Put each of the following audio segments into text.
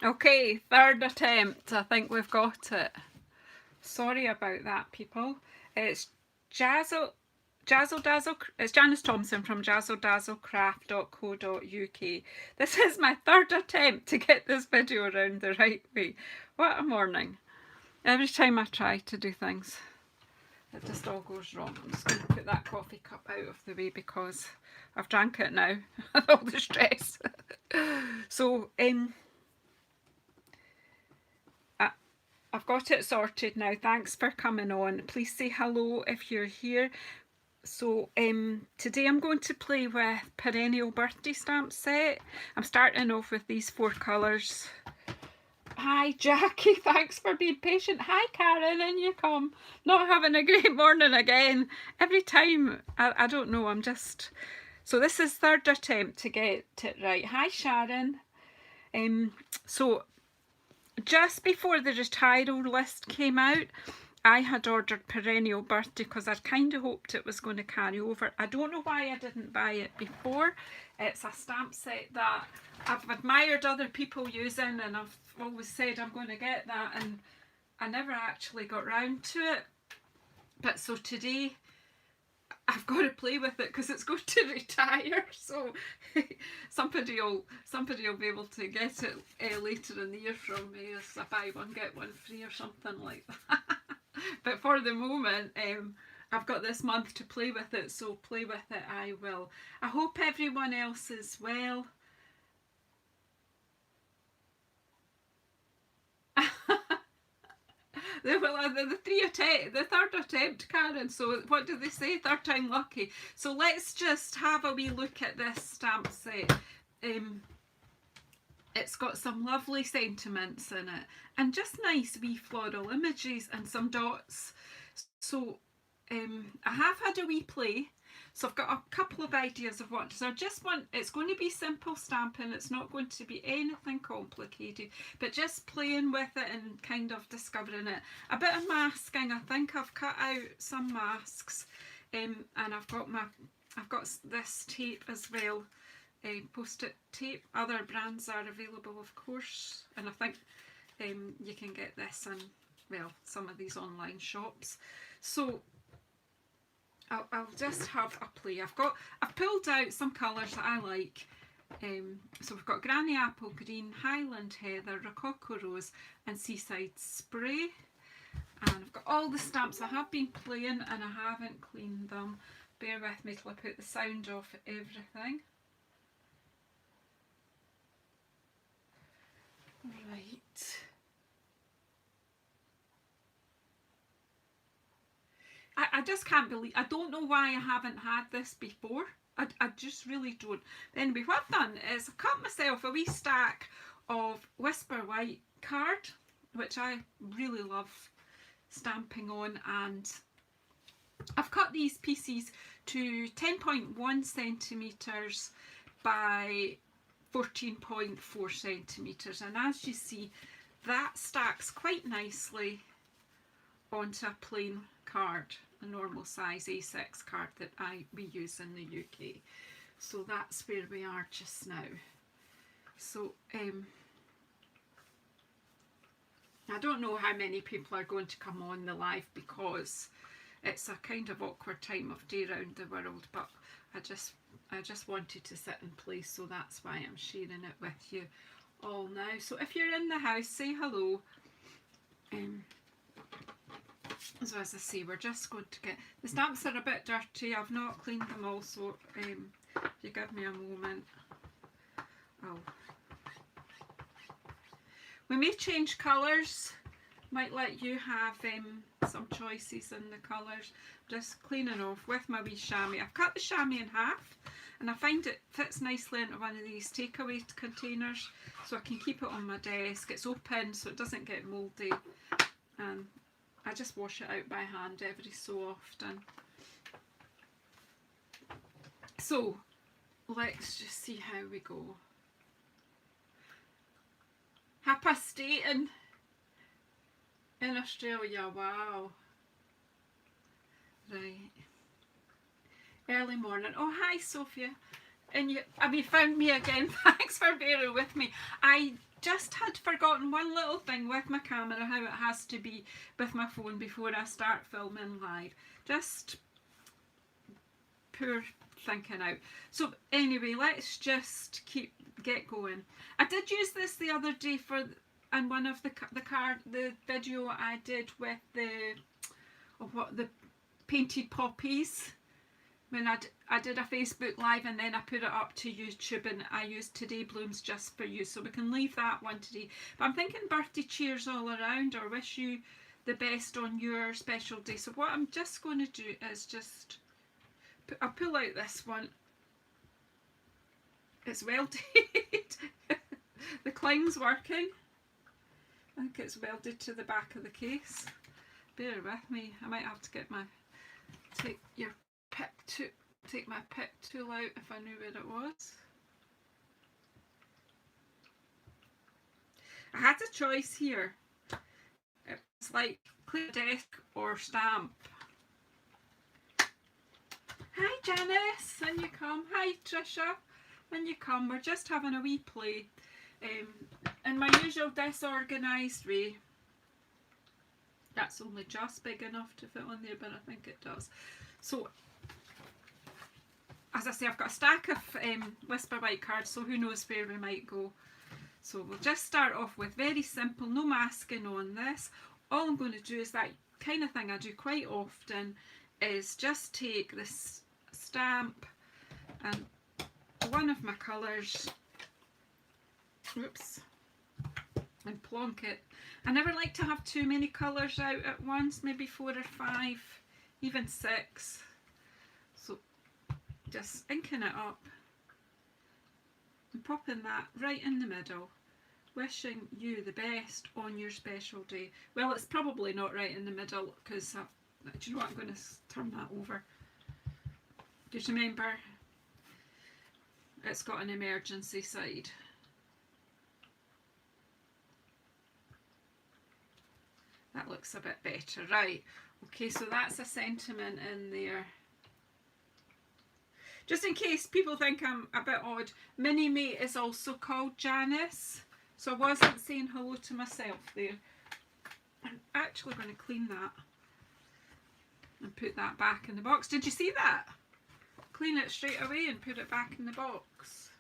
Okay, third attempt. I think we've got it. Sorry about that, people. It's Jazzle, Jazzle Dazzle. It's Janice Thompson from jazzledazzlecraft.co.uk. This is my third attempt to get this video around the right way. What a morning. Every time I try to do things, it just all goes wrong. I'm just going to put that coffee cup out of the way because I've drank it now. All the stress. So, I've got it sorted now. Thanks for coming on. Please say hello if you're here. So today I'm going to play with Perennial Birthday Stamp Set. I'm starting off with these 4 colours. Hi Jackie, thanks for being patient. Hi Karen, in you come. Not having a great morning again. Every time, I don't know, I'm just... So this is third attempt to get it right. Hi Sharon. So just before the retiral list came out, I had ordered Perennial Birthday because I kind of hoped it was going to carry over. I don't know why I didn't buy it before. It's a stamp set that I've admired other people using, and I've always said I'm going to get that, and I never actually got round to it. But so today I've got to play with it because it's going to retire. So somebody will be able to get it later in the year from me as a buy one get one free or something like that. But for the moment, I've got this month to play with it, so play with it I will. I hope everyone else is well. The third attempt, Karen. So what do they say? Third time lucky. So let's just have a wee look at this stamp set. It's got some lovely sentiments in it, and just nice wee floral images and some dots. So I have had a wee play. So I've got a couple of ideas of what. So I just want, it's going to be simple stamping. It's not going to be anything complicated, but just playing with it and kind of discovering it. A bit of masking. I think I've cut out some masks, and I've got this tape as well. Post-it tape. Other brands are available, of course, and I think you can get this in, well, some of these online shops. So I'll just have a play. I've pulled out some colours that I like. So we've got Granny Apple Green, Highland Heather, Rococo Rose, and Seaside Spray. And I've got all the stamps. I have been playing and I haven't cleaned them. Bear with me till I put the sound off everything. Right. I just can't believe, I don't know why I haven't had this before. I just really don't. Anyway, what I've done is I cut myself a wee stack of Whisper White card, which I really love stamping on, and I've cut these pieces to 10.1 centimetres by 14.4 centimetres, and as you see, that stacks quite nicely onto a plain card, a normal size A6 card that we use in the UK. So that's where we are just now. So I don't know how many people are going to come on the live because it's a kind of awkward time of day around the world, but I just wanted to sit and play, so that's why I'm sharing it with you all now. So if you're in the house, say hello. So as I say, we're just going to get, the stamps are a bit dirty, I've not cleaned them all, so if you give me a moment, we may change colours, might let you have some choices in the colours. Just cleaning off with my wee chamois. I've cut the chamois in half, and I find it fits nicely into one of these takeaway containers, so I can keep it on my desk. It's open so it doesn't get mouldy, and I just wash it out by hand every so often. So let's just see how we go. Half-past 8 in Australia, wow. Right. Early morning. Oh, hi Sophia. And you found me again. Thanks for bearing with me. I just had forgotten one little thing with my camera, how it has to be with my phone before I start filming live. Just poor thinking out. So anyway, let's just get going. I did use this the other day for in one of the video I did with the painted poppies. When I did a Facebook live and then I put it up to YouTube, and I used Today Blooms Just For You, so we can leave that one today. But I'm thinking birthday cheers all around, or wish you the best on your special day. So what I'm just going to do is just I'll pull out this one. It's welded. The cling's working. I think it's welded to the back of the case. Bear with me. I might have to get my take my pick tool out if I knew where it was. I had a choice here. It's like clear desk or stamp. Hi Janice, in you come. Hi Trisha, in you come. We're just having a wee play in my usual disorganised way. That's only just big enough to fit on there, but I think it does. So, as I say, I've got a stack of Whisper White cards, so who knows where we might go. So we'll just start off with very simple, no masking on this. All I'm going to do is that kind of thing I do quite often, is just take this stamp and one of my colours, oops, and plonk it. I never like to have too many colours out at once, maybe 4 or 5, even 6. So just inking it up and popping that right in the middle. Wishing you the best on your special day. Well, it's probably not right in the middle, because do you know what, I'm going to turn that over. Just remember, it's got an emergency side. That looks a bit better. Right, okay, so that's a sentiment in there. Just in case people think I'm a bit odd, Mini Mate is also called Janice. So I wasn't saying hello to myself there. I'm actually going to clean that and put that back in the box. Did you see that? Clean it straight away and put it back in the box.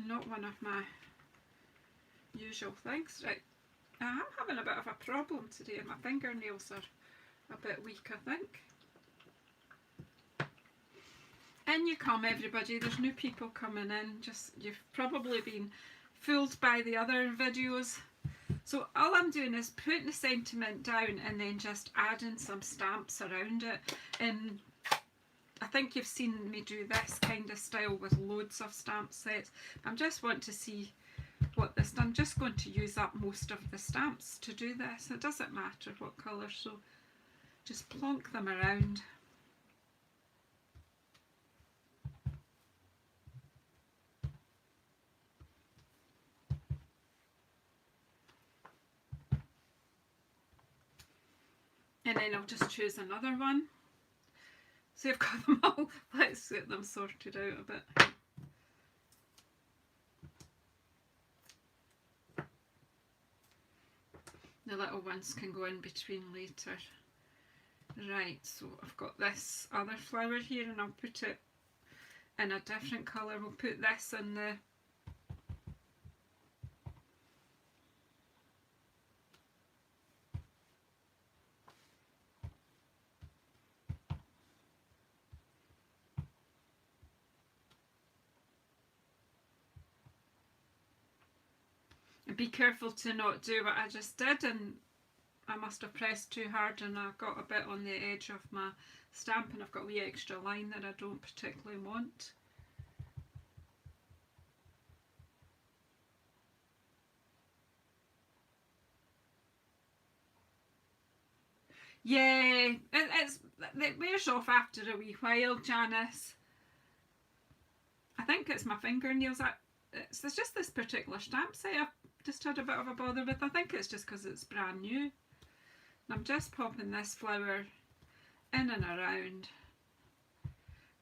Not one of my usual things. Right, I'm having a bit of a problem today. My fingernails are a bit weak, I think. In you come, everybody. There's new people coming in. Just, you've probably been fooled by the other videos. So all I'm doing is putting the sentiment down and then just adding some stamps around it. And I think you've seen me do this kind of style with loads of stamp sets. I just want to see what this, I'm just going to use up most of the stamps to do this. It doesn't matter what colour, so just plonk them around. And then I'll just choose another one. So I've got them all. Let's get them sorted out a bit. The little ones can go in between later. Right, so I've got this other flower here, and I'll put it in a different colour. We'll put this in the be careful to not do what I just did, and I must have pressed too hard and I got a bit on the edge of my stamp, and I've got a wee extra line that I don't particularly want. Yeah, it wears off after a wee while, Janice. I think it's my fingernails. It's just this particular stamp set I've just had a bit of a bother with. I think it's just because it's brand new. And I'm just popping this flower in and around.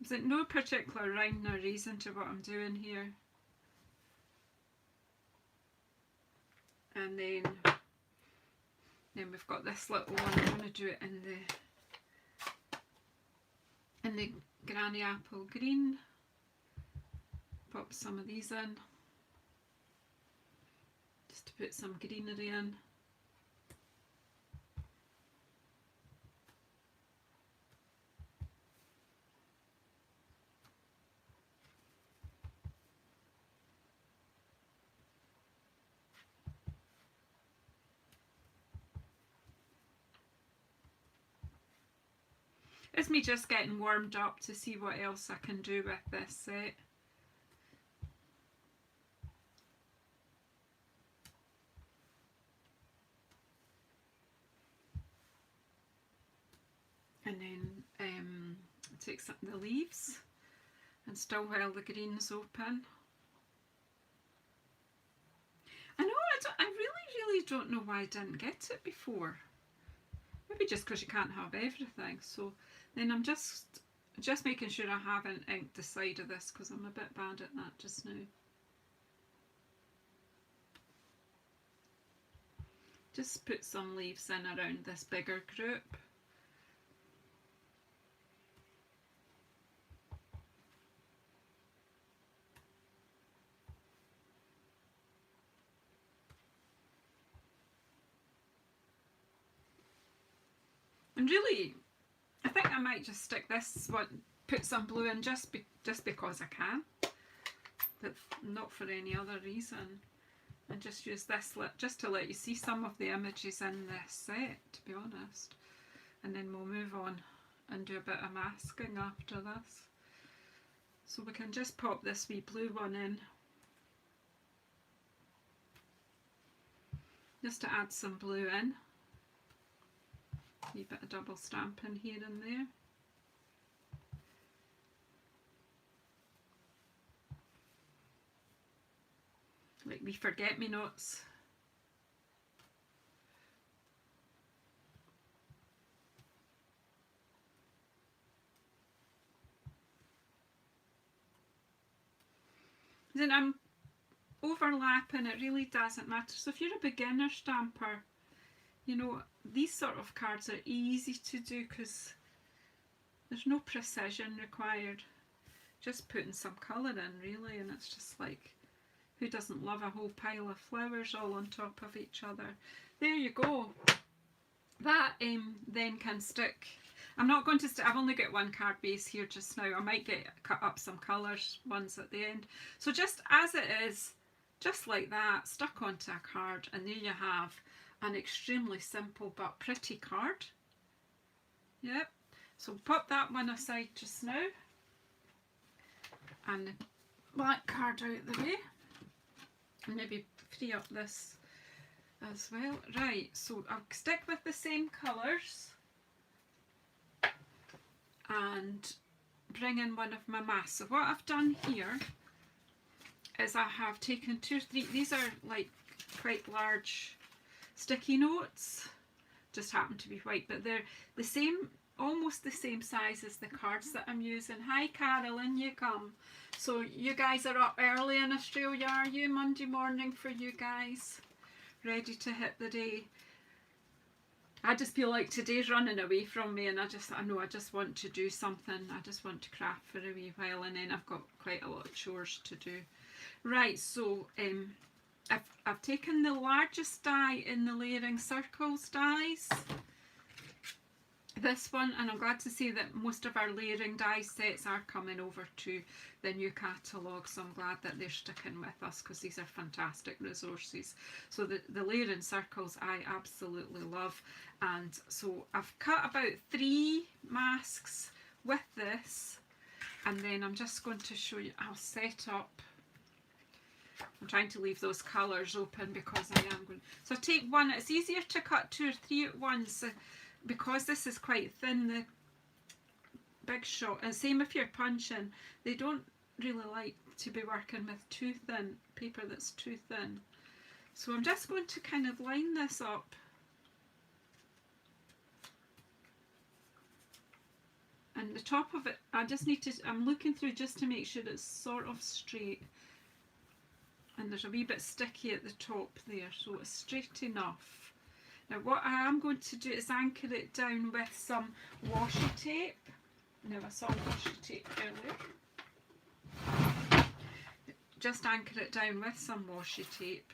There's no particular rhyme or reason to what I'm doing here. And then we've got this little one. I'm going to do it in the Granny Apple Green. Pop some of these in, just to put some greenery in. It's me just getting warmed up to see what else I can do with this set. And then take some of the leaves and still while the green's open. I know I really don't know why I didn't get it before. Maybe just because you can't have everything. So then I'm just making sure I haven't inked the side of this because I'm a bit bad at that just now. Just put some leaves in around this bigger group. And really, I think I might just stick this one, put some blue in just because I can, but not for any other reason. And just use this just to let you see some of the images in this set, to be honest. And then we'll move on and do a bit of masking after this. So we can just pop this wee blue one in, just to add some blue in. A wee bit of double stamping here and there. Like we forget-me-nots. Then I'm overlapping, it really doesn't matter. So if you're a beginner stamper, you know, these sort of cards are easy to do because there's no precision required. Just putting some colour in really, and it's just like, who doesn't love a whole pile of flowers all on top of each other? There you go. That then can stick. I'm not going to I've only got one card base here just now. I might cut up some colours ones at the end. So just as it is, just like that, stuck onto a card, and there you have an extremely simple but pretty card. Yep. So pop that one aside just now, and the black card out the way, and maybe free up this as well. Right, so I'll stick with the same colours and bring in one of my masks. So what I've done here is I have taken 2 or 3, these are like quite large sticky notes, just happen to be white, but they're the same, almost the same size as the cards that I'm using. Hi Carolyn, you come. So you guys are up early in Australia, are you? Monday morning for you guys, ready to hit the day. I just feel like today's running away from me, and I know I just want to do something. I just want to craft for a wee while, and then I've got quite a lot of chores to do. Right, so I've taken the largest die in the layering circles dies, this one, and I'm glad to see that most of our layering die sets are coming over to the new catalogue, so I'm glad that they're sticking with us because these are fantastic resources. So the layering circles I absolutely love, and so I've cut about 3 masks with this, and then I'm just going to show you. I'll set up, I'm trying to leave those colours open because I am going, so take one. It's easier to cut 2 or 3 at once because this is quite thin, the Big Shot, and same if you're punching, they don't really like to be working with too thin paper that's too thin. So I'm just going to kind of line this up, and the top of it, I just need to, I'm looking through just to make sure it's sort of straight. and there's a wee bit sticky at the top there, so it's straight enough. Now what I am going to do is anchor it down with some washi tape. Now I saw washi tape earlier. Just anchor it down with some washi tape.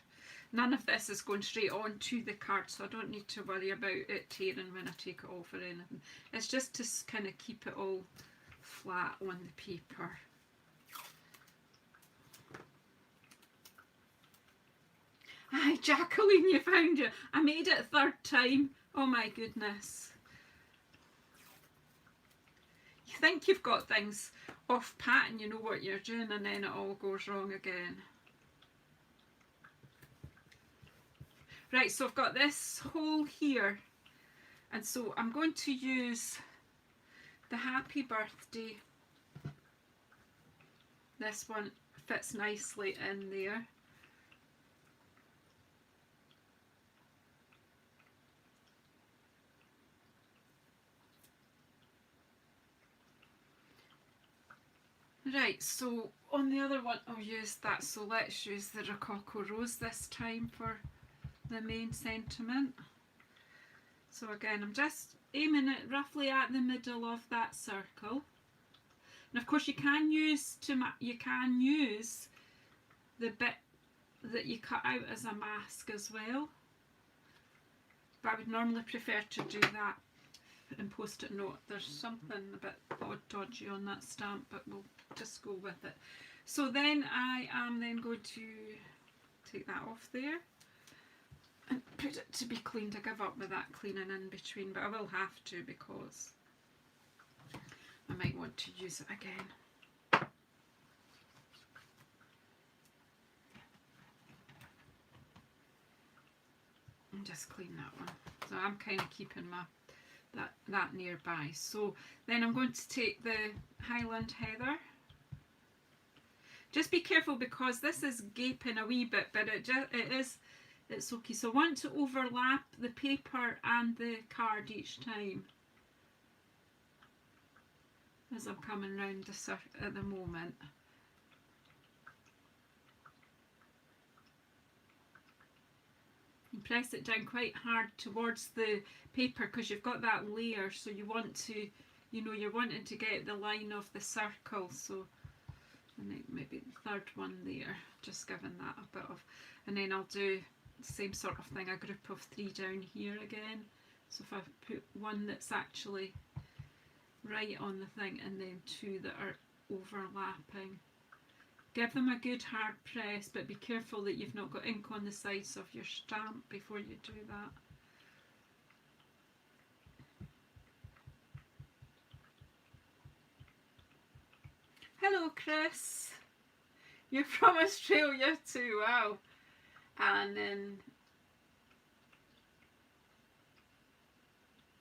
None of this is going straight onto the card, so I don't need to worry about it tearing when I take it off or anything. It's just to kind of keep it all flat on the paper. Hi Jacqueline, you found it. I made it third time. Oh my goodness. You think you've got things off pat and you know what you're doing, and then it all goes wrong again. Right, so I've got this hole here, and so I'm going to use the happy birthday. This one fits nicely in there. Right, so on the other one I'll use that, so let's use the Rococo Rose this time for the main sentiment. So again, I'm just aiming it roughly at the middle of that circle. And of course you can use the bit that you cut out as a mask as well, but I would normally prefer to do that in post-it note. There's something a bit odd dodgy on that stamp, but we'll just go with it. So then I am then going to take that off there and put it to be cleaned. I give up with that cleaning in between, but I will have to because I might want to use it again. And just clean that one. So I'm kind of keeping my that nearby. So then I'm going to take the Highland Heather. Just be careful because this is gaping a wee bit, but it's okay. So I want to overlap the paper and the card each time as I'm coming round the circle at the moment. And press it down quite hard towards the paper because you've got that layer, so you want to, you know, you're wanting to get the line of the circle. So, and then maybe the third one there, just giving that a bit of, and then I'll do the same sort of thing, a group of 3 down here again. So if I put one that's actually right on the thing and then 2 that are overlapping. Give them a good hard press, but be careful that you've not got ink on the sides of your stamp before you do that. Hello Chris, you're from Australia too, wow. And then,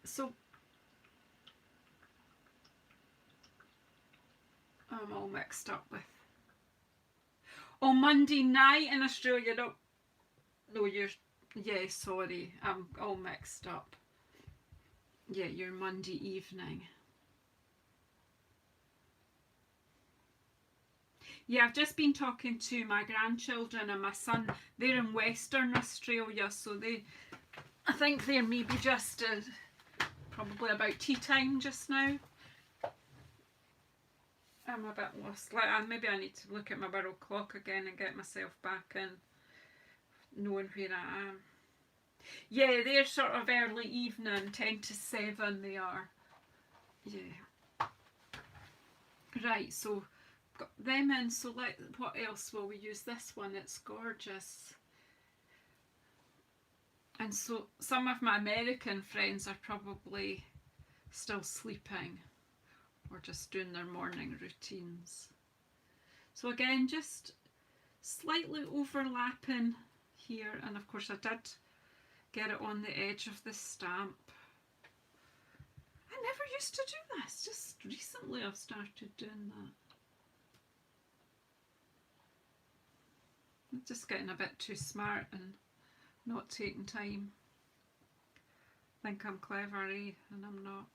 so I'm all mixed up with, oh, Monday night in Australia, no, you're, yeah, sorry, I'm all mixed up. Yeah, you're Monday evening. Yeah, I've just been talking to my grandchildren and my son. They're in Western Australia, so I think they're maybe just probably about tea time just now. I'm a bit lost. Like, maybe I need to look at my world clock again and get myself back in knowing where I am. Yeah, they're sort of early evening, 10 to 7 they are. Yeah. Right, so got them in, so what else will we use? This one, it's gorgeous. And so some of my American friends are probably still sleeping or just doing their morning routines. So again, just slightly overlapping here, and of course I did get it on the edge of the stamp. I never used to do this, just recently I've started doing that. I'm just getting a bit too smart and not taking time. Think I'm clever, eh? And I'm not.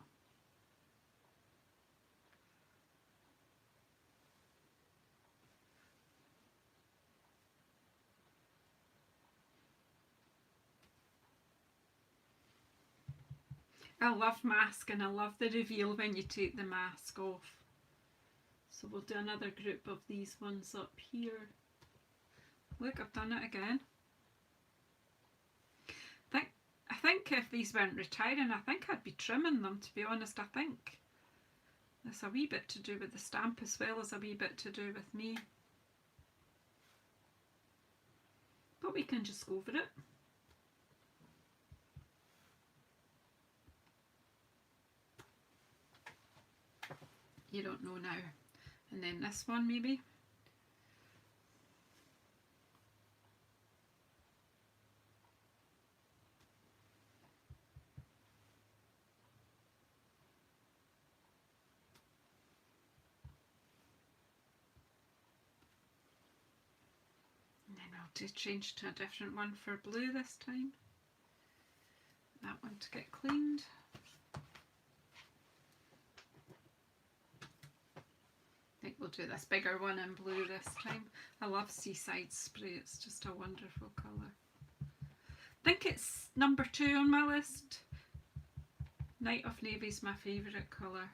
I love mask and I love the reveal when you take the mask off. So we'll do another group of these ones up here. Look, I've done it again. I think if these weren't retiring, I think I'd be trimming them, to be honest. I think there's a wee bit to do with the stamp as well as a wee bit to do with me. But we can just go for it. You don't know now. And then this one maybe. And then I'll just change to a different one for blue this time. That one to get cleaned. I think we'll do this bigger one in blue this time. I love Seaside Spray, it's just a wonderful colour. I think it's number 2 on my list. Night of Navy is my favourite colour.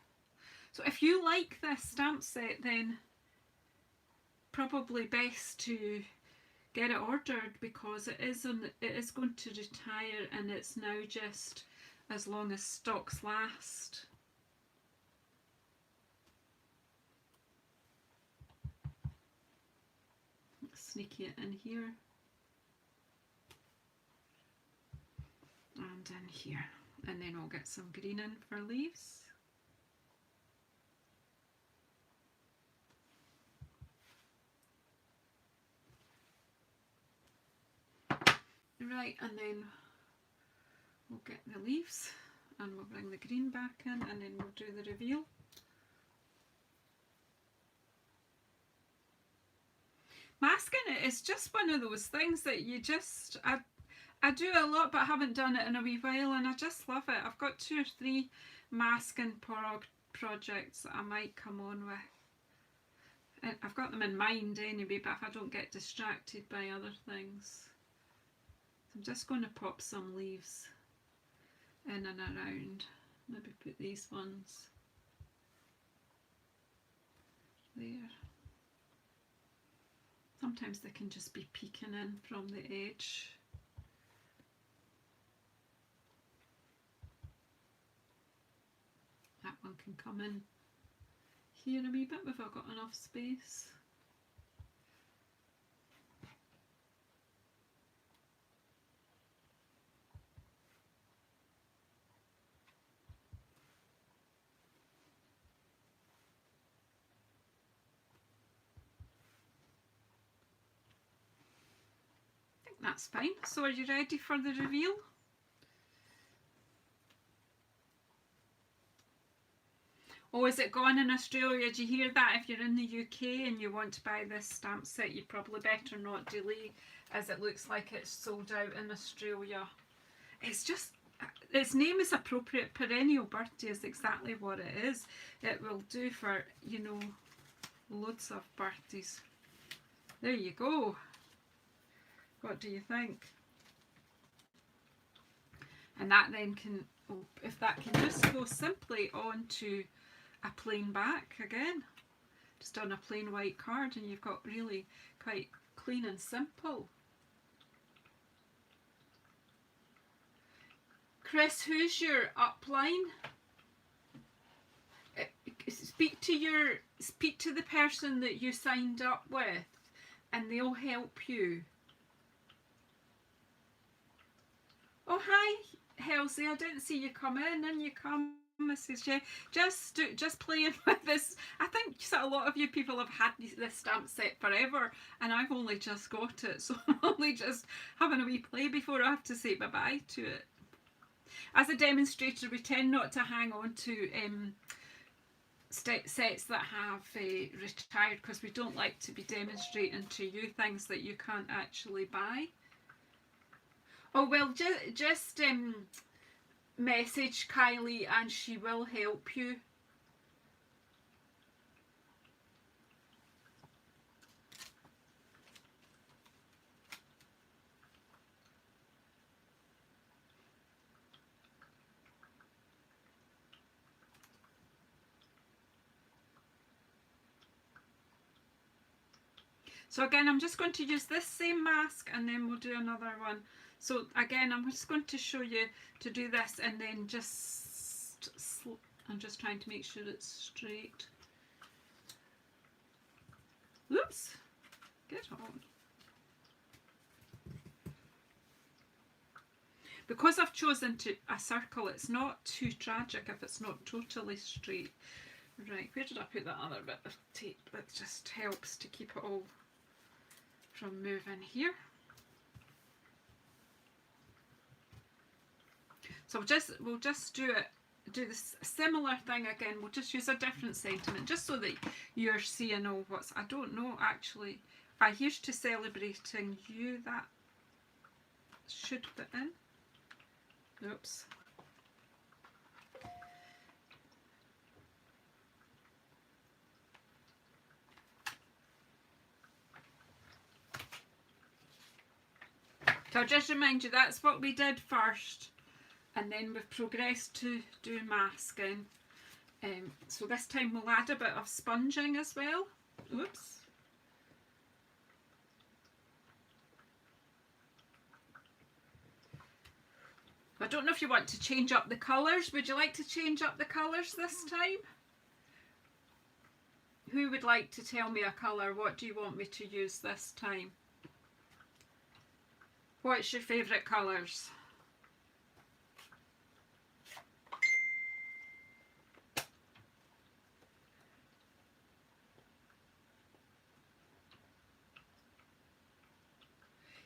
So if you like this stamp set, then probably best to get it ordered, because it is going to retire, and it's now just as long as stocks last. Sneaky it in here and in here, and then I'll get some green in for leaves. Right, and then we'll get the leaves and we'll bring the green back in, and then we'll do the reveal. Masking it is just one of those things that you just, I do a lot, but I haven't done it in a wee while, and I just love it. I've got 2 or 3 masking projects that I might come on with. And I've got them in mind anyway, but if I don't get distracted by other things. So I'm just going to pop some leaves in and around. Maybe put these ones there. Sometimes they can just be peeking in from the edge. That one can come in here a wee bit if I've got enough space. That's fine. So are you ready for the reveal? Oh, is it gone in Australia? Do you hear that? If you're in the UK and you want to buy this stamp set, you probably better not delay, as it looks like it's sold out in Australia. It's just, its name is appropriate. Perennial birthday is exactly what it is. It will do for, you know, loads of birthdays. There you go. What do you think? And that then can, if that can just go simply onto a plain back again, just on a plain white card, and you've got really quite clean and simple. Chris, who's your upline? Speak to the person that you signed up with, and they'll help you. Oh, hi, Halsey. I didn't see you come in. And you come, Mrs. J. Just playing with this. I think a lot of you people have had this stamp set forever, and I've only just got it, so I'm only just having a wee play before I have to say bye-bye to it. As a demonstrator, we tend not to hang on to sets that have retired, because we don't like to be demonstrating to you things that you can't actually buy. Oh, well, just message Kylie and she will help you. So again, I'm just going to use this same mask and then we'll do another one. So again, I'm just going to show you to do this and then just, I'm just trying to make sure it's straight. Oops, get on. Because I've chosen a circle, it's not too tragic if it's not totally straight. Right, where did I put that other bit of tape? That just helps to keep it all from moving here. So we'll just do this similar thing again. We'll just use a different sentiment just so that you're seeing all what's, I don't know actually. Here's to celebrating you, that should fit in. Oops. So I'll just remind you that's what we did first, and then we've progressed to do masking. So this time we'll add a bit of sponging as well. Oops. I don't know if you want to change up the colours. Would you like to change up the colours this time? Who would like to tell me a colour? What do you want me to use this time? What's your favourite colours?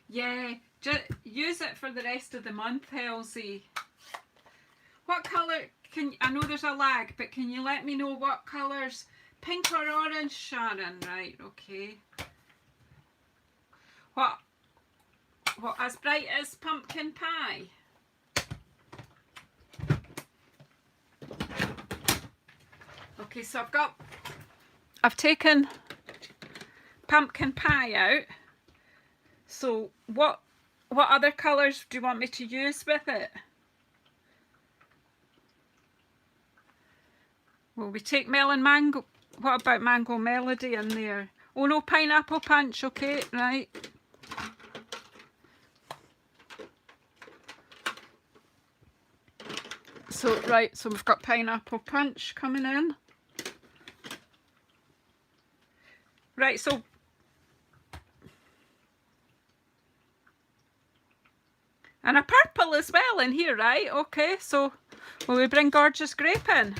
Yeah, just use it for the rest of the month, Elsie. What colour I know there's a lag, but can you let me know what colours? Pink or orange, Sharon? Right, okay. What as bright as pumpkin pie? Okay, so I've taken pumpkin pie out. So what other colours do you want me to use with it? Well, we take melon mango. What about mango melody in there? Oh no, pineapple punch, okay, right. So, right, so we've got pineapple punch coming in. Right, so and a purple as well in here, right? Okay, so will we bring gorgeous grape in?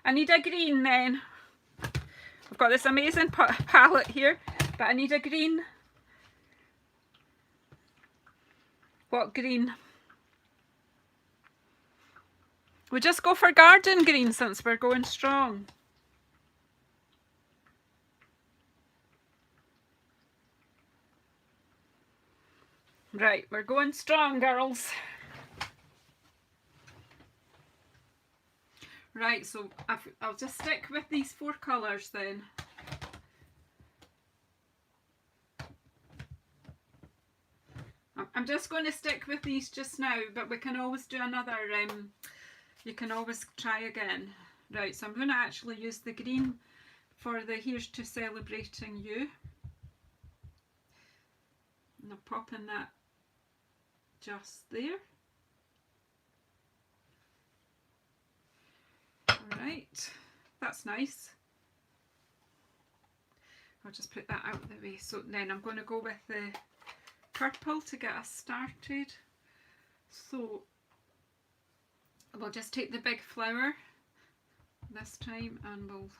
I need a green then. I've got this amazing palette here, but I need a green. What green? We just go for garden green since we're going strong. Right, we're going strong, girls. Right, so I'll just stick with these 4 colours then. I'm just going to stick with these just now, but we can always do another, you can always try again. Right, so I'm going to actually use the green for the Here's to Celebrating You. And I'm popping that just there. Alright, that's nice. I'll just put that out of the way. So then I'm going to go with the purple to get us started. So we'll just take the big flower this time and we'll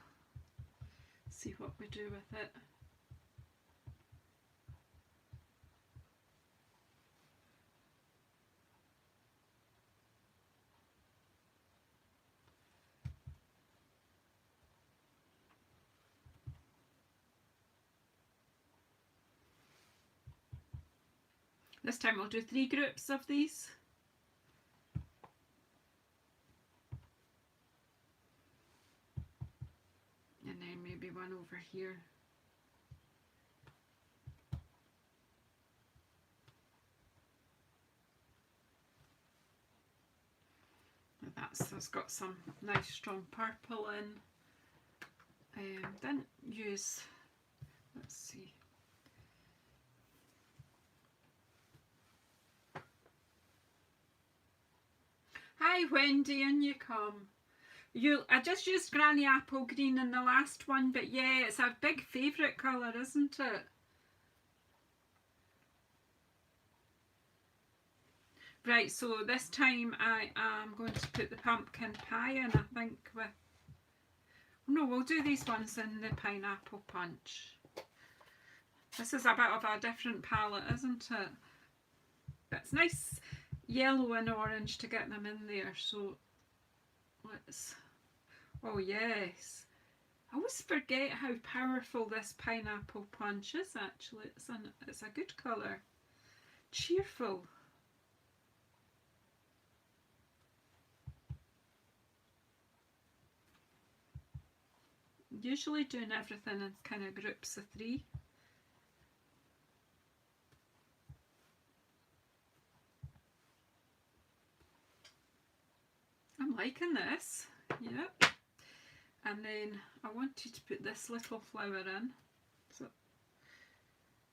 see what we do with it. This time we'll do 3 groups of these. And then maybe one over here. That's got some nice strong purple in. Didn't use Let's see. Hi Wendy, in you come. I just used Granny Apple Green in the last one, but yeah, it's a big favourite colour, isn't it? Right, so this time I am going to put the pumpkin pie in, I think, with... No, we'll do these ones in the pineapple punch. This is a bit of a different palette, isn't it? But it's nice yellow and orange to get them in there, so let's... Oh yes. I always forget how powerful this pineapple punch is actually. It's a good colour. Cheerful. Usually doing everything in kind of groups of 3. I'm liking this. Yep. And then I wanted to put this little flower in. So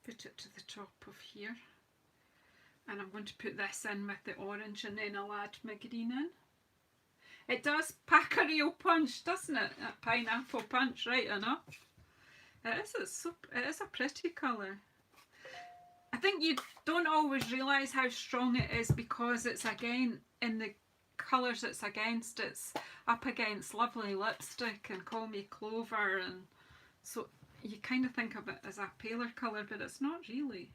put it to the top of here. And I'm going to put this in with the orange, and then I'll add my green in. It does pack a real punch, doesn't it? That pineapple punch, right enough. It is a pretty colour. I think you don't always realise how strong it is because it's, again, in the colours it's against. It's up against Lovely Lipstick and Call Me Clover, and so you kind of think of it as a paler colour, but it's not really.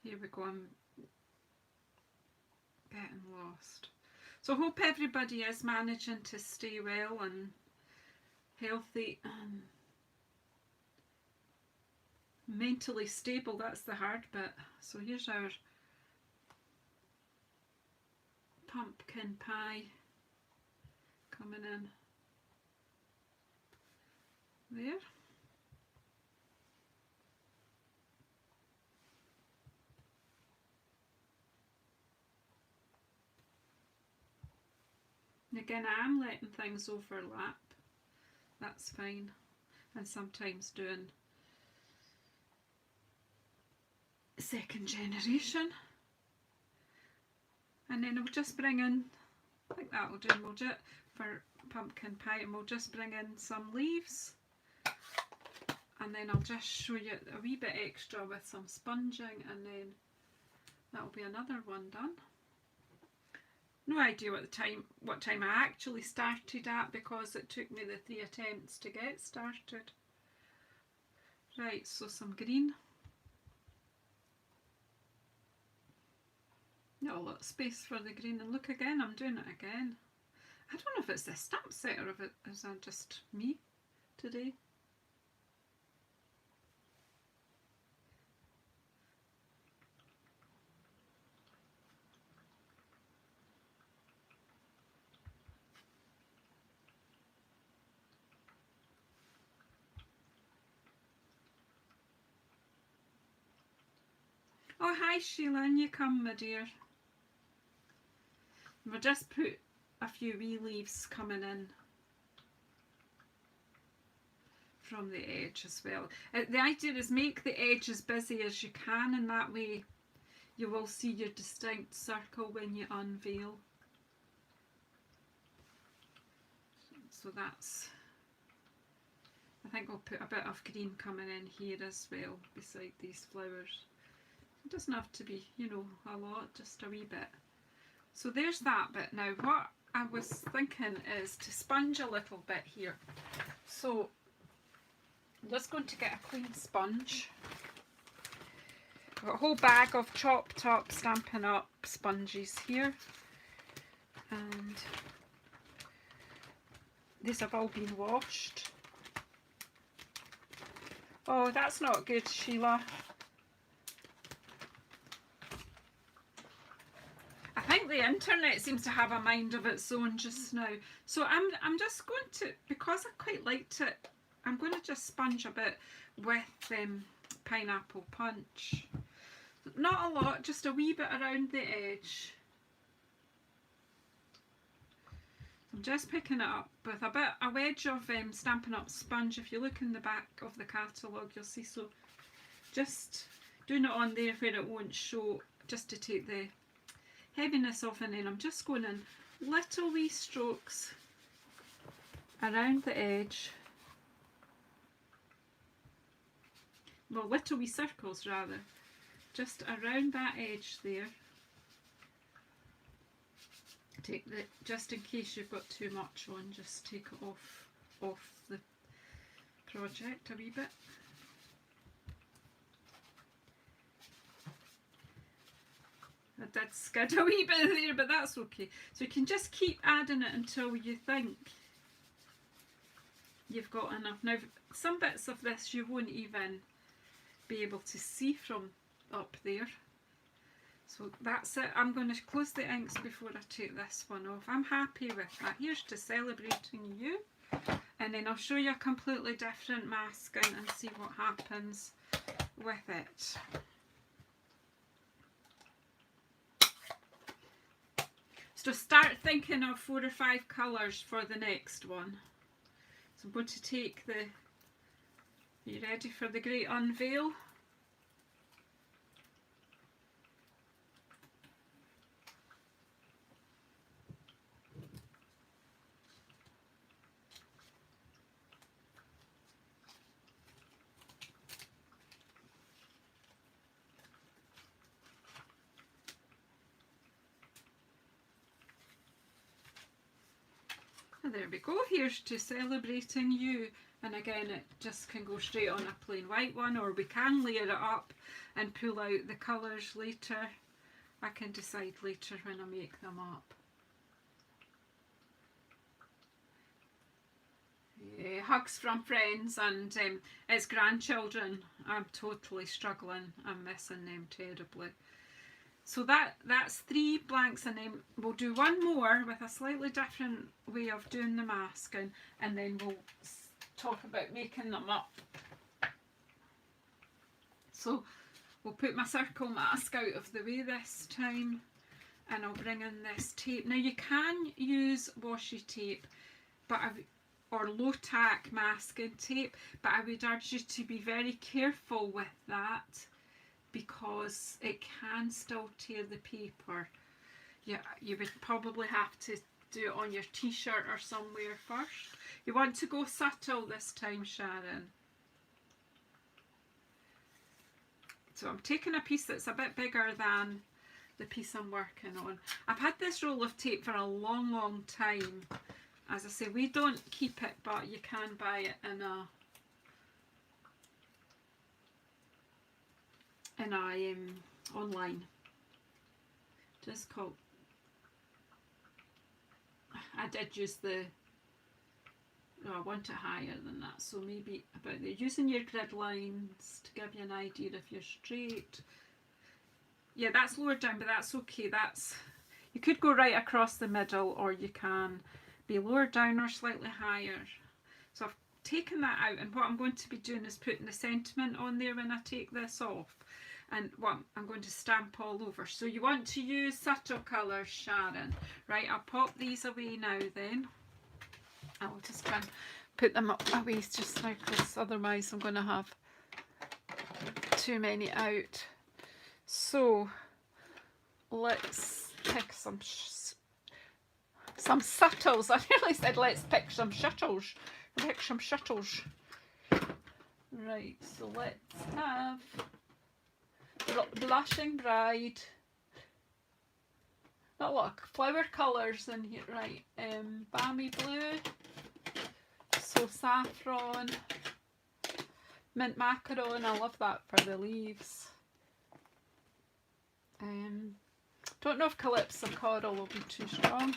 Here we go, I'm getting lost. So I hope everybody is managing to stay well and healthy and mentally stable. That's the hard bit. So here's our pumpkin pie coming in there. And again, I am letting things overlap. That's fine. And sometimes doing second generation. And then we'll just bring in, I think that'll do, we'll do it for pumpkin pie, and we'll just bring in some leaves. And then I'll just show you a wee bit extra with some sponging, and then that'll be another one done. No idea what time I actually started at, because it took me the 3 attempts to get started. Right, so some green. Not a lot of space for the green, and look again, I'm doing it again. I don't know if it's the stamp set or if it is just me today. Oh hi Sheila, in you come my dear. We'll just put a few wee leaves coming in from the edge as well. The idea is make the edge as busy as you can, and that way you will see your distinct circle when you unveil. So that's, I think I'll put a bit of green coming in here as well beside these flowers. It doesn't have to be, you know, a lot, just a wee bit. So there's that bit. Now what I was thinking is to sponge a little bit here. So I'm just going to get a clean sponge. I've got a whole bag of chopped up Stampin' Up sponges here. And these have all been washed. Oh, that's not good, Sheila. I think the internet seems to have a mind of its own just now. So I'm just going to, because I quite liked it, I'm going to just sponge a bit with pineapple punch. Not a lot, just a wee bit around the edge. I'm just picking it up with a wedge of Stampin' Up sponge. If you look in the back of the catalogue, you'll see. So just doing it on there where it won't show, just to take the heaviness off, and then I'm just going in little wee strokes around the edge. Well, little wee circles rather, just around that edge there. Take the, just in case you've got too much on, just take it off the project a wee bit. I did skid a wee bit there, but that's okay. So you can just keep adding it until you think you've got enough. Now, some bits of this you won't even be able to see from up there. So that's it. I'm going to close the inks before I take this one off. I'm happy with that. Here's to Celebrating You. And then I'll show you a completely different masking and see what happens with it. So start thinking of 4 or 5 colours for the next one. So I'm going to take the... Are you ready for the great unveil? There we go, here's to Celebrating You, and again it just can go straight on a plain white one, or we can layer it up and pull out the colours later. I can decide later when I make them up. Yeah, hugs from friends and his grandchildren. I'm totally struggling, I'm missing them terribly. So that's 3 blanks, and then we'll do one more with a slightly different way of doing the masking, and then we'll talk about making them up. So we'll put my circle mask out of the way this time, and I'll bring in this tape. Now you can use washi tape, but or low tack masking tape, but I would urge you to be very careful with that, because it can still tear the paper. Yeah, you would probably have to do it on your t-shirt or somewhere first. You want to go subtle this time, Sharon. So I'm taking a piece that's a bit bigger than the piece I'm working on. I've had this roll of tape for a long time. As I say, we don't keep it, but you can buy it in a online. Just called, I did use the, oh, I want it higher than that, so maybe about there. Using your grid lines to give you an idea if you're straight. Yeah, that's lower down, but that's okay. That's, you could go right across the middle, or you can be lower down or slightly higher. So I've taken that out, and what I'm going to be doing is putting the sentiment on there when I take this off. And what I'm going to stamp all over. So you want to use subtle colours, Sharon. Right, I'll pop these away now then. I'll just try and put them up away just now, because otherwise I'm going to have too many out. So let's pick some subtles. I nearly said let's pick some shuttles. Pick some shuttles. Right, so let's have Blushing Bride. Not a lot of flower colours in here, right? Balmy Blue, So Saffron, Mint Macaron. I love that for the leaves. Don't know if Calypso Coral will be too strong.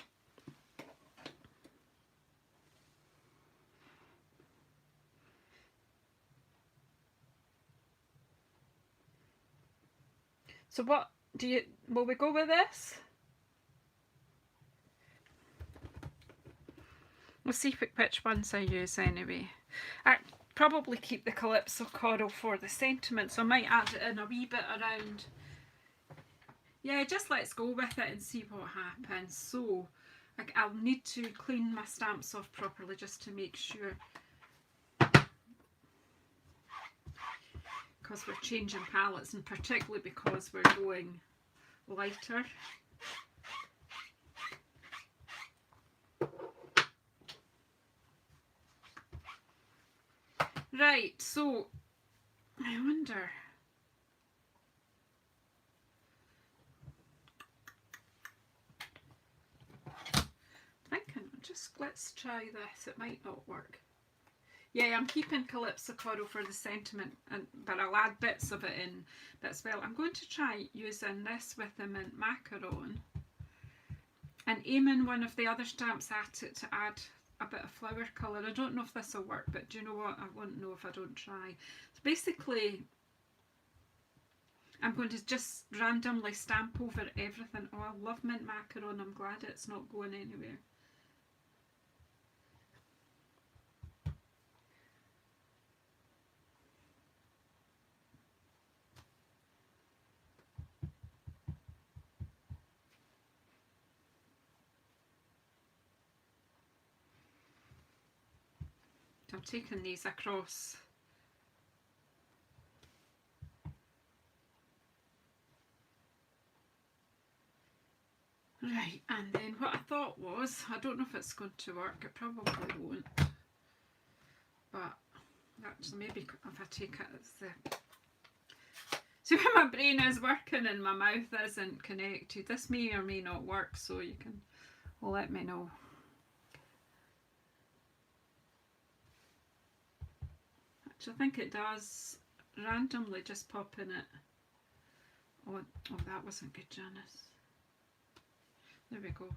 So what do you, will we go with this? We'll see which ones I use anyway. I probably keep the Calypso Coral for the sentiment, so I might add it in a wee bit around. Yeah, just let's go with it and see what happens. So I'll need to clean my stamps off properly just to make sure, because we're changing palettes, and particularly because we're going lighter. Right, so I wonder, thinking, just let's try this, it might not work. Yeah, I'm keeping Calypso Coral for the sentiment, but I'll add bits of it in as well. I'm going to try using this with the mint macaron and aiming one of the other stamps at it to add a bit of flower colour. I don't know if this will work, but do you know what? I won't know if I don't try. So basically, I'm going to just randomly stamp over everything. Oh, I love mint macaron. I'm glad it's not going anywhere. I'm taking these across. Right, and then what I thought was, I don't know if it's going to work, it probably won't, but actually maybe if I take it as the... See, when my brain is working and my mouth isn't connected, this may or may not work, so you can let me know. Actually, I think it does randomly just pop in it. Oh, that wasn't good, Janice. There we go.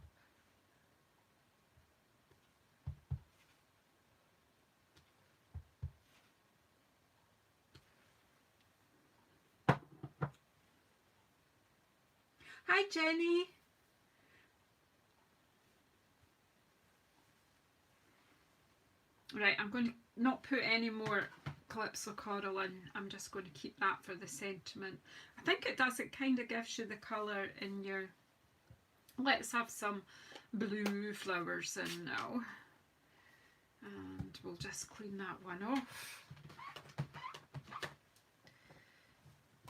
Hi, Jenny. Right, I'm going to not put any more Calypso Coral in. I'm just going to keep that for the sentiment. I think it does, it kind of gives you the colour in your... Let's have some blue flowers in now. And we'll just clean that one off.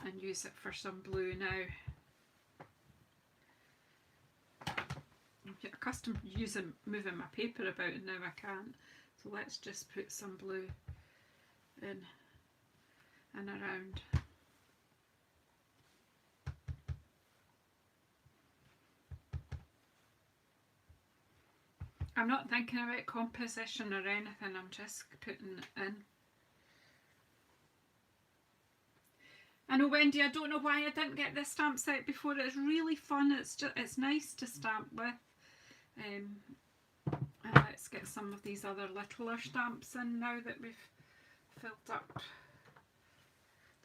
And use it for some blue now. I'm accustomed to moving my paper about, and now I can't. So let's just put some blue in and around. I'm not thinking about composition or anything, I'm just putting it in. I know, Wendy, I don't know why I didn't get this stamp set before. It's really fun, it's nice to stamp with. And let's get some of these other littler stamps in now that we've filled up.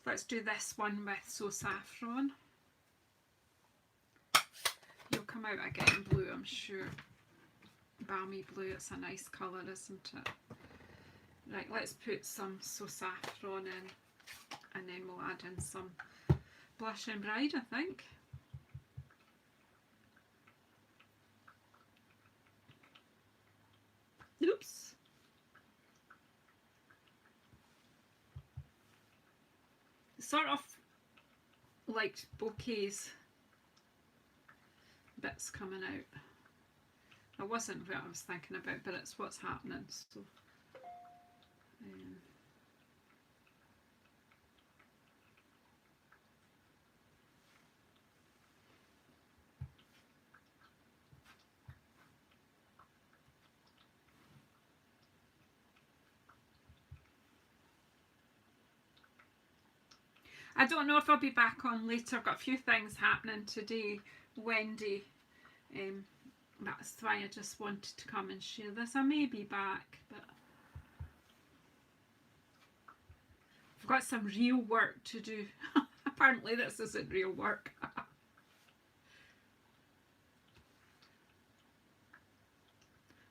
Let's do this one with So Saffron. You'll come out again blue, I'm sure. Balmy blue, it's a nice colour, isn't it? Right, let's put some So Saffron in, and then we'll add in some Blush and Bride, I think. Oops. Sort of like bouquets, bits coming out. That wasn't what I was thinking about, but it's what's happening. So, I don't know if I'll be back on later. I've got a few things happening today, Wendy. That's why I just wanted to come and share this. I may be back, but I've got some real work to do. Apparently this isn't real work.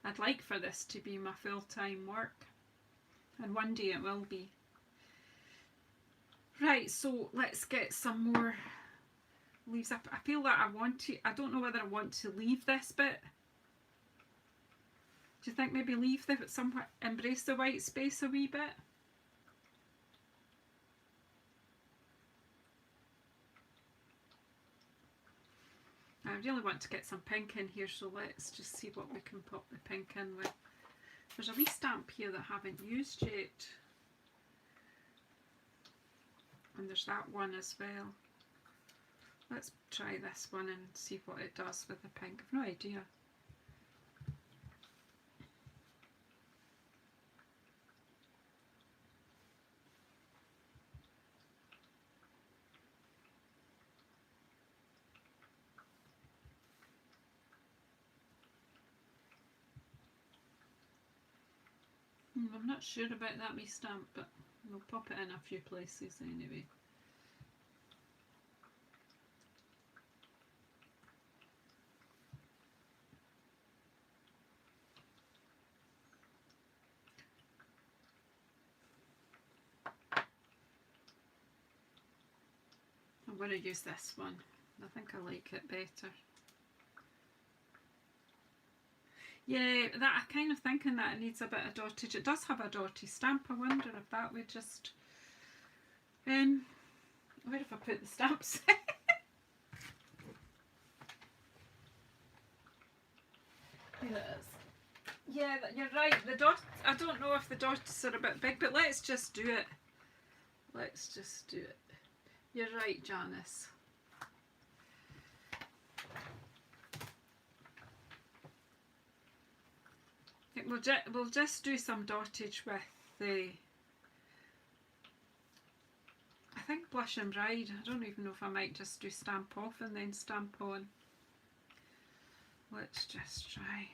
I'd like for this to be my full-time work, and one day it will be. Right, so let's get some more leaves up. I feel that I don't know whether I want to leave this bit Do you think maybe leave the somewhat, embrace the white space a wee bit? I really want to get some pink in here, so let's just see what we can pop the pink in with. There's a wee stamp here that I haven't used yet. And there's that one as well. Let's try this one and see what it does with the pink. I've no idea. I'm not sure about that wee stamp, but we'll pop it in a few places anyway. I'm going to use this one. I think I like it better. Yeah, that I'm kind of thinking that it needs a bit of dottage. It does have a dotty stamp. I wonder if that would just... where have I put the stamps? Here it is. Yeah, you're right. The dots, I don't know if the dots are a bit big, but let's just do it. Let's just do it. You're right, Janice. We'll just do some dottage with the... I think Blush and Bride. I don't even know if I might just do stamp off and then stamp on. Let's just try.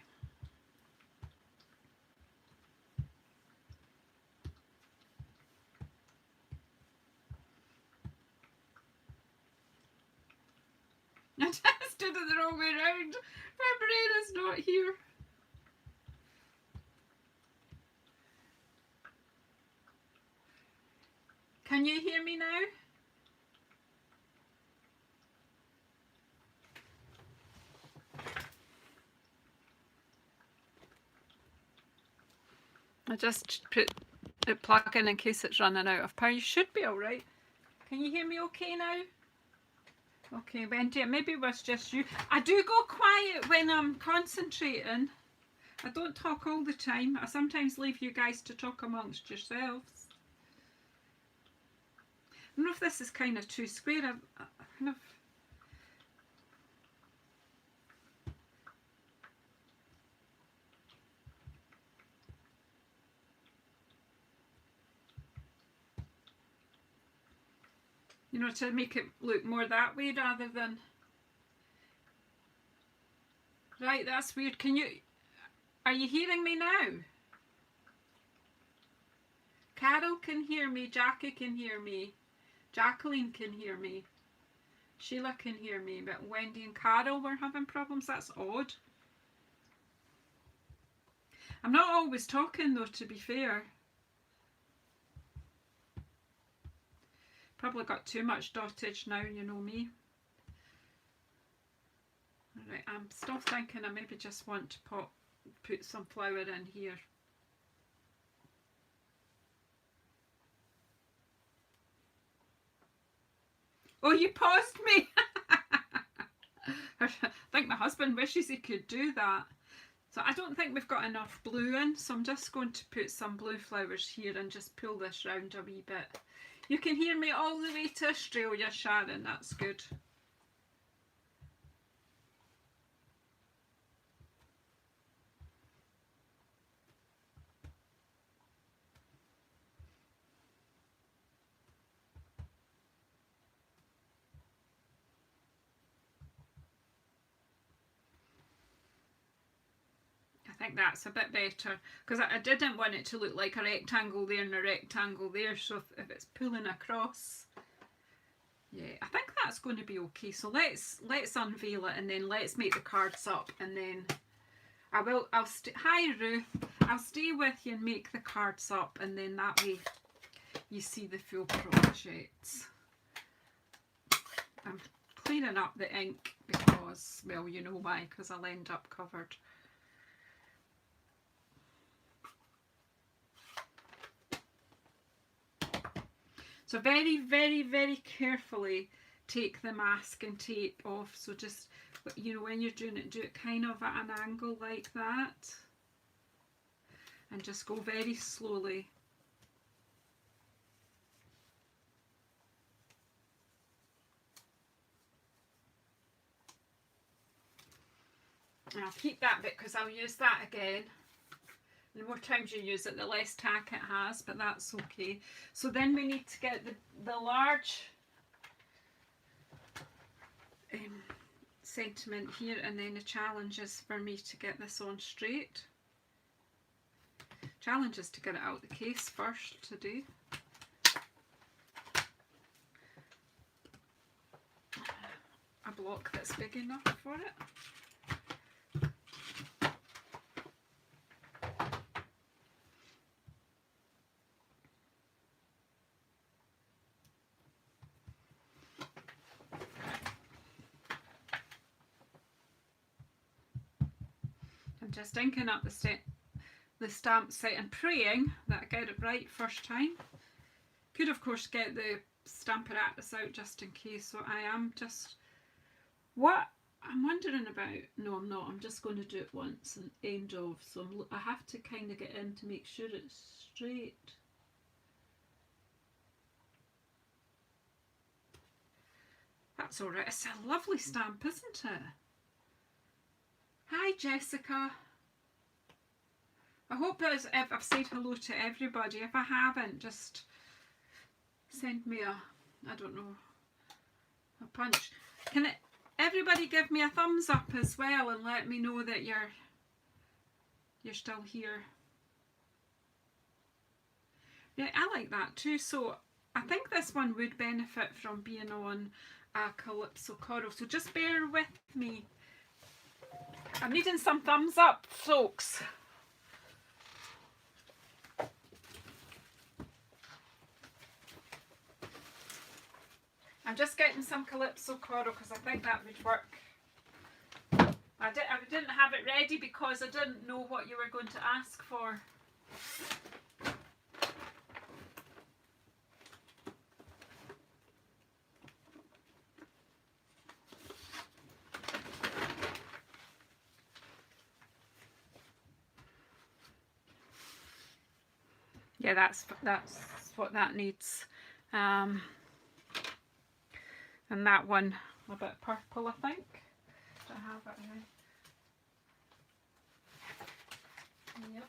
I just did it the wrong way around. My brain is not here. Can you hear me now? I just put the plug in case it's running out of power. You should be alright. Can you hear me okay now? Okay, Wendy, maybe it was just you. I do go quiet when I'm concentrating. I don't talk all the time. I sometimes leave you guys to talk amongst yourselves. I don't know if this is kind of too square. I kind of... You know, to make it look more that way rather than... Right, that's weird. Can you... Are you hearing me now? Carol can hear me. Jackie can hear me. Jacqueline can hear me. Sheila can hear me. But Wendy and Carol were having problems. That's odd. I'm not always talking though, to be fair. Probably got too much dottage now, you know me. Alright, I'm still thinking I maybe just want to put some flower in here. Oh, you paused me! I think my husband wishes he could do that. So I don't think we've got enough blue in, so I'm just going to put some blue flowers here and just pull this round a wee bit. You can hear me all the way to Australia, Sharon, that's good. I think that's a bit better because I didn't want it to look like a rectangle there and a rectangle there, so if it's pulling across, yeah, I think that's going to be okay. So let's unveil it and then let's make the cards up, and then I'll stay. Hi Ruth, I'll stay with you and make the cards up, and then that way you see the full project. I'm cleaning up the ink because, well, you know why, because I'll end up covered. So very, very, very carefully take the masking tape off. So just, you know, when you're doing it, do it kind of at an angle like that. And just go very slowly. And I'll keep that bit because I'll use that again. The more times you use it, the less tack it has, but that's okay. So then we need to get the large sentiment here, and then the challenge is for me to get this on straight. Challenge is to get it out the case first to do. A block that's big enough for it. Just inking up the stamp set and praying that I get it right first time. Could of course get the Stamparatus out just in case, so I am just, what I'm wondering about, no I'm not, I'm just going to do it once and end of, so I have to kind of get in to make sure it's straight. That's alright, it's a lovely stamp, isn't it? Hi Jessica. I hope if I've said hello to everybody. If I haven't, just send me a, I don't know, a punch. Can everybody give me a thumbs up as well and let me know that you're still here. Yeah, I like that too. So I think this one would benefit from being on a Calypso coral. So just bear with me. I'm needing some thumbs up, folks. I'm just getting some Calypso coral because I think that would work. I didn't have it ready because I didn't know what you were going to ask for. Yeah, that's what that needs. And that one a bit purple, I think. Do I have it here? Yep.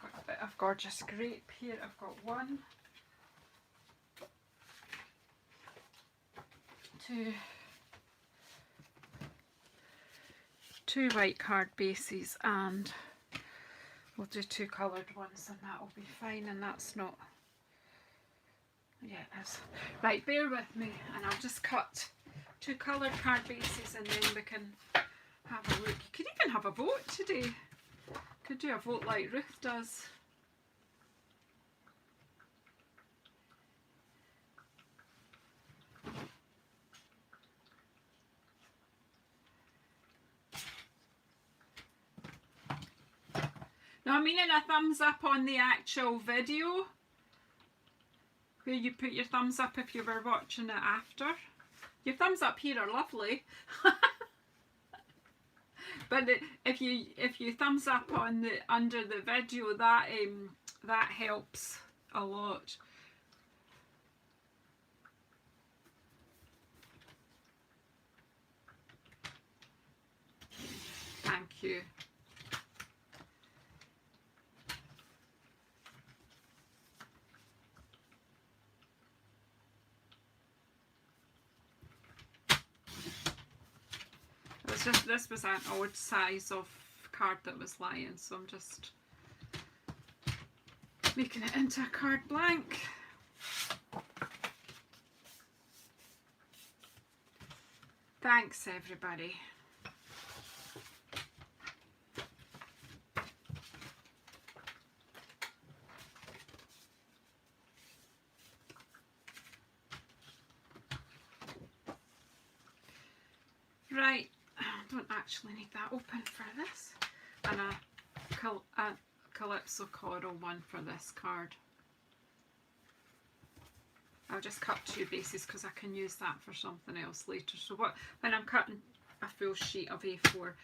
I've got a bit of gorgeous grape here. I've got one, two white card bases, and we'll do two coloured ones and that'll be fine, and that's not, yeah it is. Right, bear with me and I'll just cut two coloured card bases and then we can have a look. You could even have a vote today. Could do a vote like Ruth does. Now I'm meaning a thumbs up on the actual video, where you put your thumbs up if you were watching it after. Your thumbs up here are lovely. But if you thumbs up on the under the video, that that helps a lot. Thank you. This was an odd size of card that was lying, so I'm just making it into a card blank. Thanks everybody. Right. I don't actually need that open for this, and a Calypso coral one for this card. I'll just cut 2 bases because I can use that for something else later. So when I'm cutting a full sheet of A4,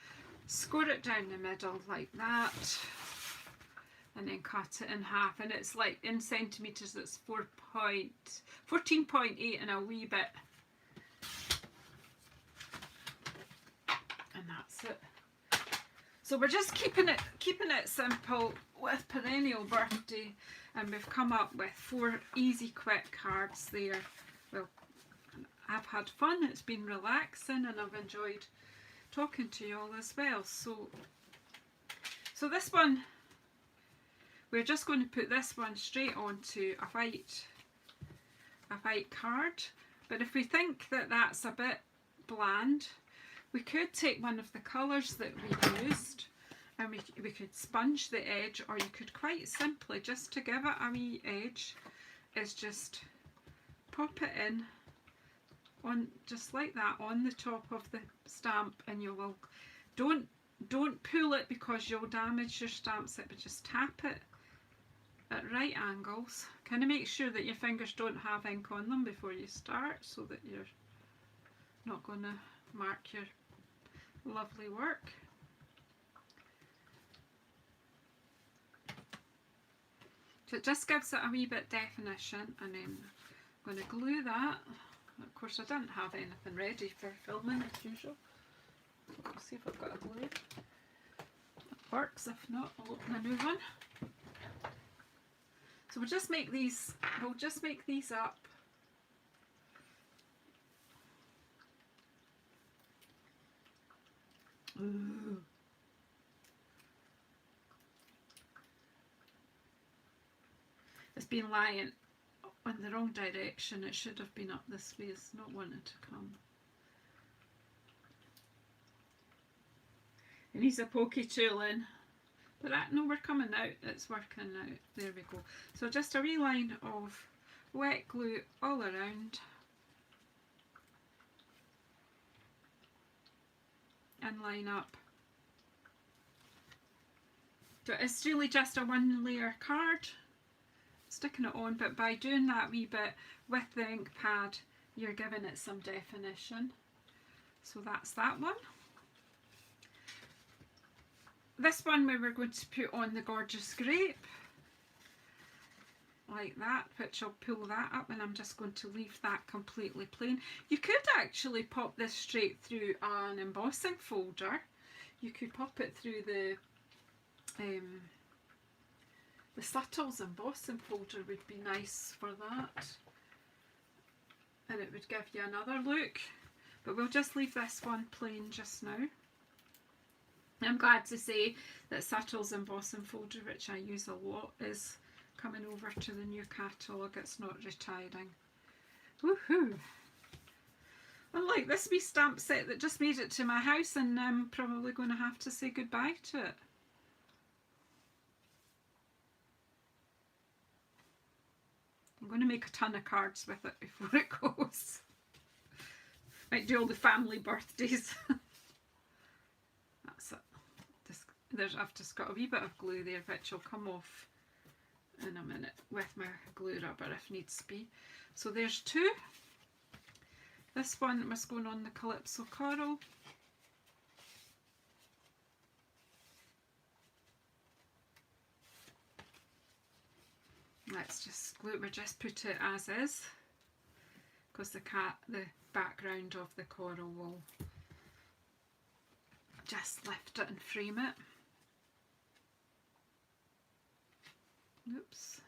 score it down the middle like that, and then cut it in half. And it's like in centimetres, it's 14.8 and a wee bit. And that's it. So we're just keeping it simple with Perennial Birthday, and we've come up with 4 easy quick cards there. Well, I've had fun, it's been relaxing, and I've enjoyed talking to you all as well. So this one, we're just going to put this one straight onto a white card. But if we think that that's a bit bland, we could take one of the colours that we used, and we could sponge the edge, or you could quite simply, just to give it a wee edge, is just pop it in on just like that on the top of the stamp, and you will don't pull it because you'll damage your stamp set, but just tap it at right angles. Kind of make sure that your fingers don't have ink on them before you start, so that you're not going to mark your lovely work. So it just gives it a wee bit definition, and then I'm going to glue that. Of course, I didn't have anything ready for filming as usual. Let's see if I've got a glue. It works. If not, I'll open a new one. So we'll just make these up. Ooh. It's been lying in the wrong direction. It should have been up this way. It's not wanting to come. It needs a pokey tool in. But no, we're coming out. It's working out. There we go. So just a wee line of wet glue all around. And line up. So it's really just a 1 layer card, sticking it on, but by doing that wee bit with the ink pad, you're giving it some definition. So that's that one. This one we were going to put on the Gorgeous Grape, like that, which I'll pull that up, and I'm just going to leave that completely plain. You could actually pop this straight through an embossing folder. You could pop it through the Subtles embossing folder would be nice for that, and it would give you another look, but we'll just leave this one plain just now. I'm glad to say that Subtles embossing folder, which I use a lot, is coming over to the new catalogue. It's not retiring. Woohoo! Unlike this wee stamp set that just made it to my house, and I'm probably going to have to say goodbye to it. I'm going to make a ton of cards with it before it goes. Might do all the family birthdays. That's it. I've just got a wee bit of glue there, which will come off in a minute with my glue rubber if needs be. So there's 2. This one was going on the Calypso Coral. Let's just glue it. We'll just put it as is, because the background of the coral will just lift it and frame it. Oops.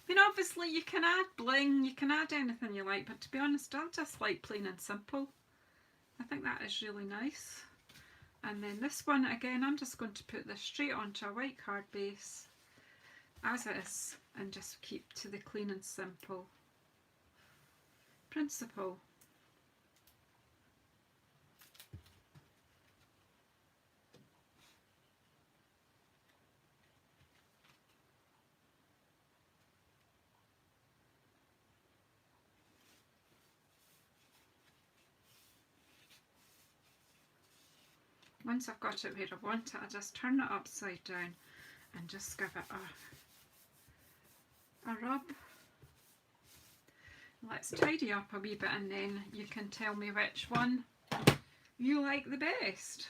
I mean, obviously you can add bling, you can add anything you like, but to be honest, I just like plain and simple. I think that is really nice. And then this one, again, I'm just going to put this straight onto a white card base as it is, and just keep to the clean and simple principle. once I've got it where I want it, I just turn it upside down and just give it a rub. Let's tidy up a wee bit and then you can tell me which one you like the best.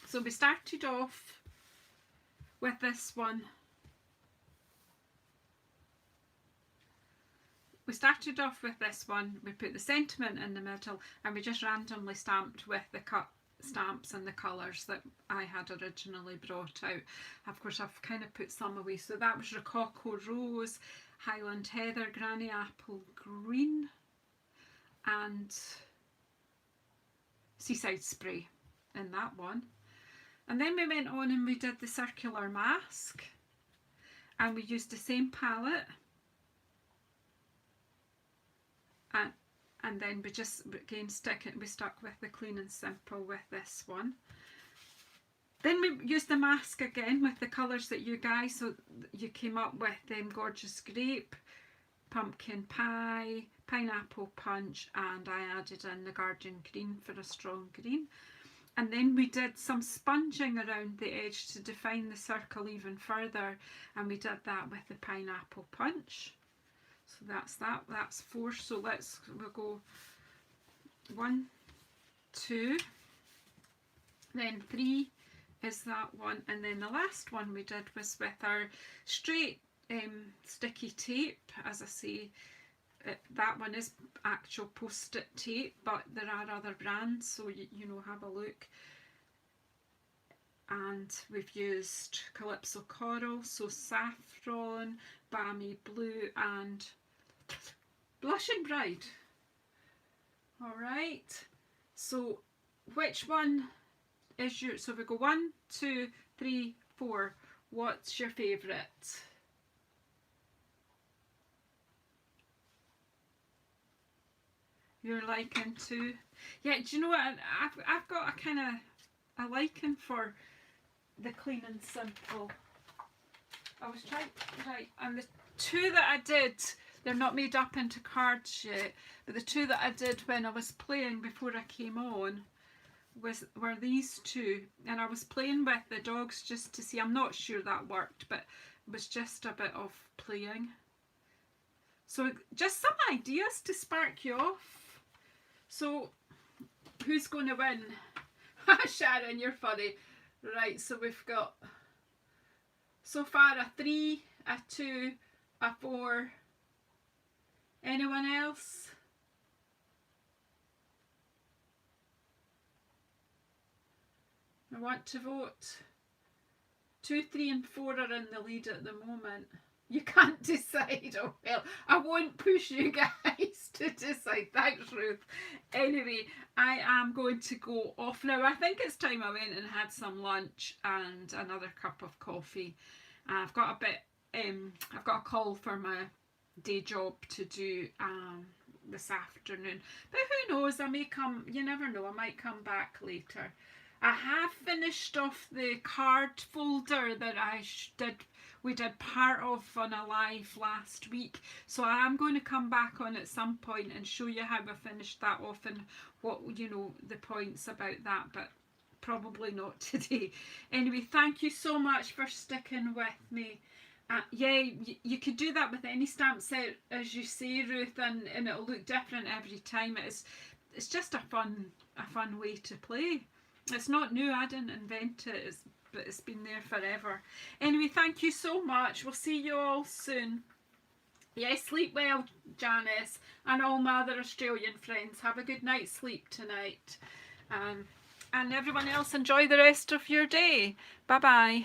So we started off with this one. We started off with this one, we put the sentiment in the middle and we just randomly stamped with the cut stamps and the colours that I had originally brought out. Of course I've kind of put some away. So that was Rococo Rose, Highland Heather, Granny Apple Green and Seaside Spray in that one. And then we went on and we did the circular mask and we used the same palette. And then we just again we stuck with the Clean and Simple with this one. Then we used the mask again with the colours that you guys, so you came up with Gorgeous Grape, Pumpkin Pie, Pineapple Punch, and I added in the Guardian Green for a strong green. And then we did some sponging around the edge to define the circle even further, and we did that with the Pineapple Punch. So that's 4. So we'll go 1, 2, then 3 is that one, and then the last one we did was with our straight sticky tape. As I say, that one is actual post-it tape, but there are other brands, so you know, have a look. And we've used Calypso Coral, so Saffron, Balmy Blue and Blushing Bride. Alright, so which one is your, so we go 1, 2, 3, 4. What's your favourite? You're liking to, yeah, do you know what, I've got a kind of a liking for the Clean and Simple. I was trying, right, and the 2 that I did, they're not made up into cards yet, but the 2 that I did when I was playing before I came on were these 2, and I was playing with the dogs just to see. I'm not sure that worked, but it was just a bit of playing. So just some ideas to spark you off. So who's going to win? Sharon, you're funny. Right, so we've got so far a 3, a 2, a 4. Anyone else? I want to vote. 2, 3 and 4 are in the lead at the moment. You can't decide. Oh well, I won't push you guys to decide. Thanks, Ruth. Anyway, I am going to go off now. I think it's time I went and had some lunch and another cup of coffee. I've got I've got a call for my day job to do this afternoon. But who knows? I may come. You never know. I might come back later. I have finished off the card folder that we did part of on a live last week, so I am going to come back on at some point and show you how I finished that off and what, you know, the points about that, but probably not today. Anyway, thank you so much for sticking with me. Yeah, you could do that with any stamp set, as you say, Ruth, and it'll look different every time. It's just a fun way to play. It's not new, I didn't invent it, but it's been there forever. Anyway, thank you so much. We'll see you all soon. Yes, sleep well, Janice, and all my other Australian friends. Have a good night's sleep tonight. And everyone else, enjoy the rest of your day. Bye-bye.